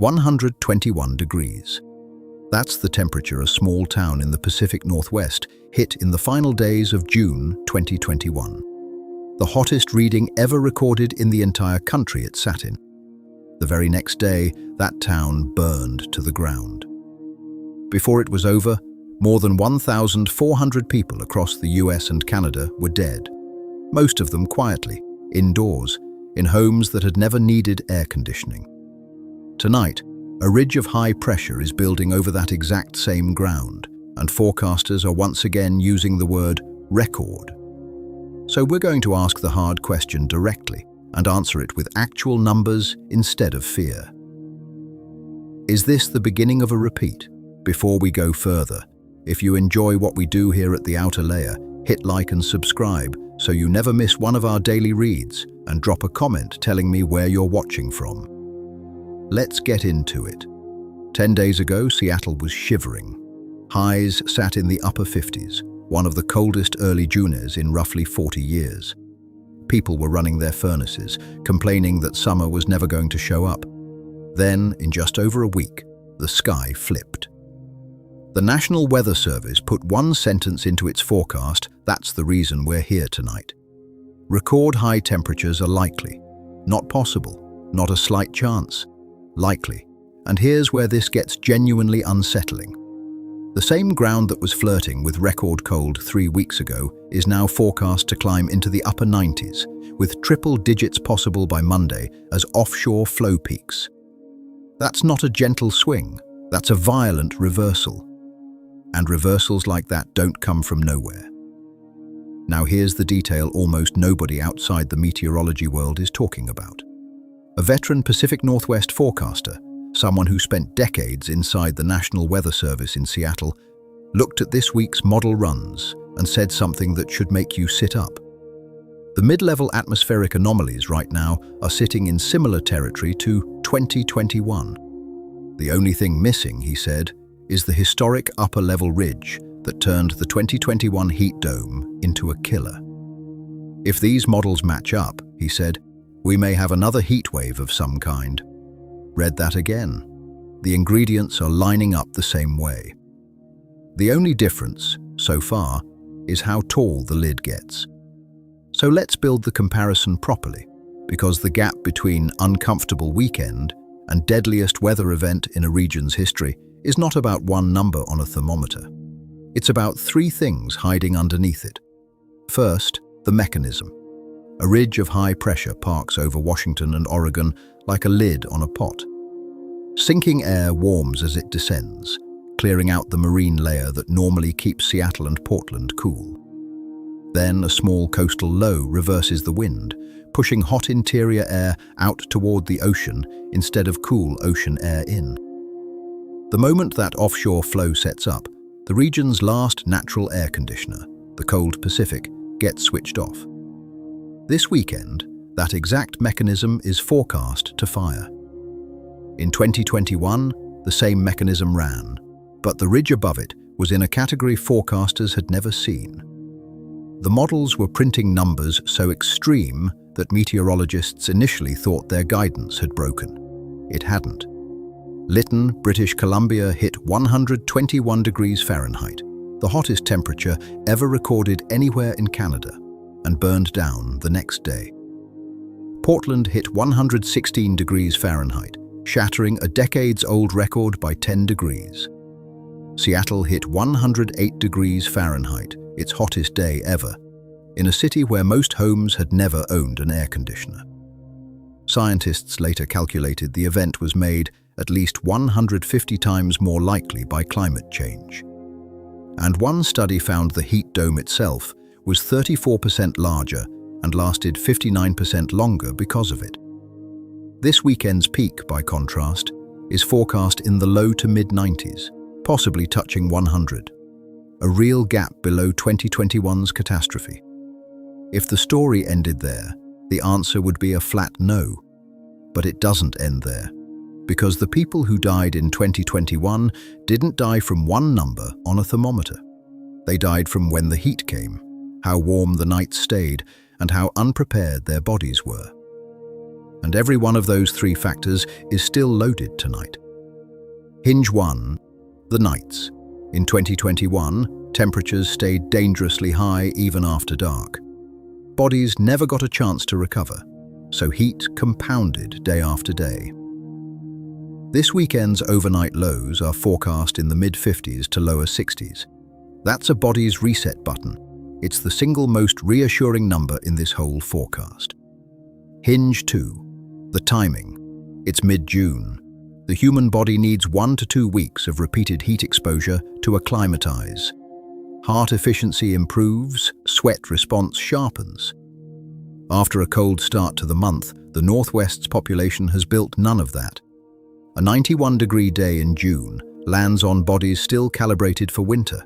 121 degrees. That's the temperature a small town in the Pacific Northwest hit in the final days of June 2021. The hottest reading ever recorded in the entire country it sat in. The very next day, that town burned to the ground. Before it was over, more than 1,400 people across the US and Canada were dead, most of them quietly, indoors, in homes that had never needed air conditioning. Tonight, a ridge of high pressure is building over that exact same ground, and forecasters are once again using the word record. So we're going to ask the hard question directly and answer it with actual numbers instead of fear. Is this the beginning of a repeat? Before we go further, if you enjoy what we do here at The Outer Layer, hit like and subscribe so you never miss one of our daily reads, and drop a comment telling me where you're watching from. Let's get into it. 10 days ago, Seattle was shivering. Highs sat in the upper 50s, one of the coldest early Junes in roughly 40 years. People were running their furnaces, complaining that summer was never going to show up. Then, in just over a week, the sky flipped. The National Weather Service put one sentence into its forecast: that's the reason we're here tonight. Record high temperatures are likely. Not possible, not a slight chance. Likely. And here's where this gets genuinely unsettling. The same ground that was flirting with record cold 3 weeks ago is now forecast to climb into the upper 90s, with triple digits possible by Monday as offshore flow peaks. That's not a gentle swing, that's a violent reversal. And reversals like that don't come from nowhere. Now here's the detail almost nobody outside the meteorology world is talking about. A veteran Pacific Northwest forecaster, someone who spent decades inside the National Weather Service in Seattle, looked at this week's model runs and said something that should make you sit up. The mid-level atmospheric anomalies right now are sitting in similar territory to 2021. The only thing missing, he said, is the historic upper-level ridge that turned the 2021 heat dome into a killer. If these models match up, he said, we may have another heat wave of some kind. Read that again. The ingredients are lining up the same way. The only difference, so far, is how tall the lid gets. So let's build the comparison properly, because the gap between uncomfortable weekend and deadliest weather event in a region's history is not about one number on a thermometer. It's about 3 things hiding underneath it. First, the mechanism. A ridge of high pressure parks over Washington and Oregon like a lid on a pot. Sinking air warms as it descends, clearing out the marine layer that normally keeps Seattle and Portland cool. Then a small coastal low reverses the wind, pushing hot interior air out toward the ocean instead of cool ocean air in. The moment that offshore flow sets up, the region's last natural air conditioner, the cold Pacific, gets switched off. This weekend, that exact mechanism is forecast to fire. In 2021, the same mechanism ran, but the ridge above it was in a category forecasters had never seen. The models were printing numbers so extreme that meteorologists initially thought their guidance had broken. It hadn't. Lytton, British Columbia hit 121 degrees Fahrenheit, the hottest temperature ever recorded anywhere in Canada, and burned down the next day. Portland hit 116 degrees Fahrenheit, shattering a decades-old record by 10 degrees. Seattle hit 108 degrees Fahrenheit, its hottest day ever, in a city where most homes had never owned an air conditioner. Scientists later calculated the event was made at least 150 times more likely by climate change. And one study found the heat dome itself was 34% larger and lasted 59% longer because of it. This weekend's peak, by contrast, is forecast in the low to mid-90s, possibly touching 100, a real gap below 2021's catastrophe. If the story ended there, the answer would be a flat no. But it doesn't end there, because the people who died in 2021 didn't die from one number on a thermometer. They died from when the heat came, how warm the nights stayed, and how unprepared their bodies were. And every one of those three factors is still loaded tonight. Hinge 1. The nights. In 2021, temperatures stayed dangerously high even after dark. Bodies never got a chance to recover, so heat compounded day after day. This weekend's overnight lows are forecast in the mid-50s to lower 60s. That's a body's reset button. It's the single most reassuring number in this whole forecast. Hinge 2. The timing. It's mid-June. The human body needs 1 to 2 weeks of repeated heat exposure to acclimatize. Heart efficiency improves, sweat response sharpens. After a cold start to the month, the Northwest's population has built none of that. A 91-degree day in June lands on bodies still calibrated for winter,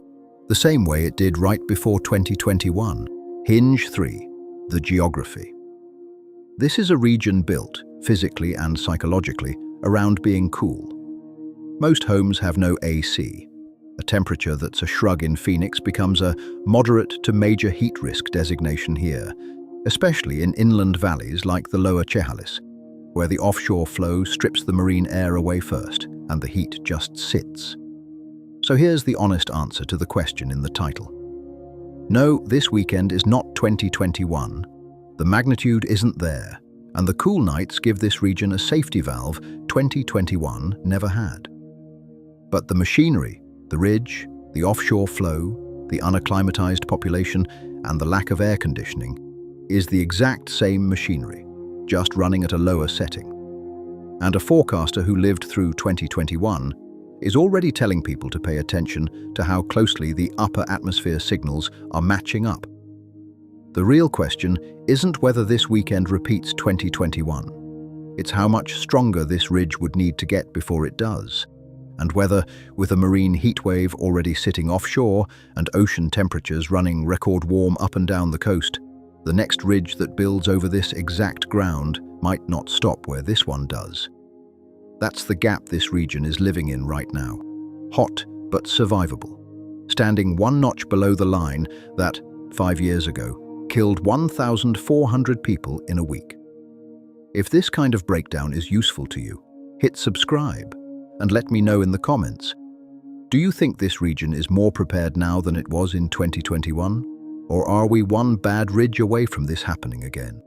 the same way it did right before 2021. Hinge 3. The geography. This is a region built, physically and psychologically, around being cool. Most homes have no AC. A temperature that's a shrug in Phoenix becomes a moderate to major heat risk designation here, especially in inland valleys like the lower Chehalis, where the offshore flow strips the marine air away first and the heat just sits. So here's the honest answer to the question in the title. No, this weekend is not 2021. The magnitude isn't there, and the cool nights give this region a safety valve 2021 never had. But the machinery, the ridge, the offshore flow, the unacclimatized population, and the lack of air conditioning is the exact same machinery, just running at a lower setting. And a forecaster who lived through 2021 is already telling people to pay attention to how closely the upper atmosphere signals are matching up. The real question isn't whether this weekend repeats 2021. It's how much stronger this ridge would need to get before it does, and whether, with a marine heatwave already sitting offshore and ocean temperatures running record warm up and down the coast, the next ridge that builds over this exact ground might not stop where this one does. That's the gap this region is living in right now. Hot, but survivable. Standing one notch below the line that, 5 years ago, killed 1,400 people in a week. If this kind of breakdown is useful to you, hit subscribe and let me know in the comments. Do you think this region is more prepared now than it was in 2021? Or are we one bad ridge away from this happening again?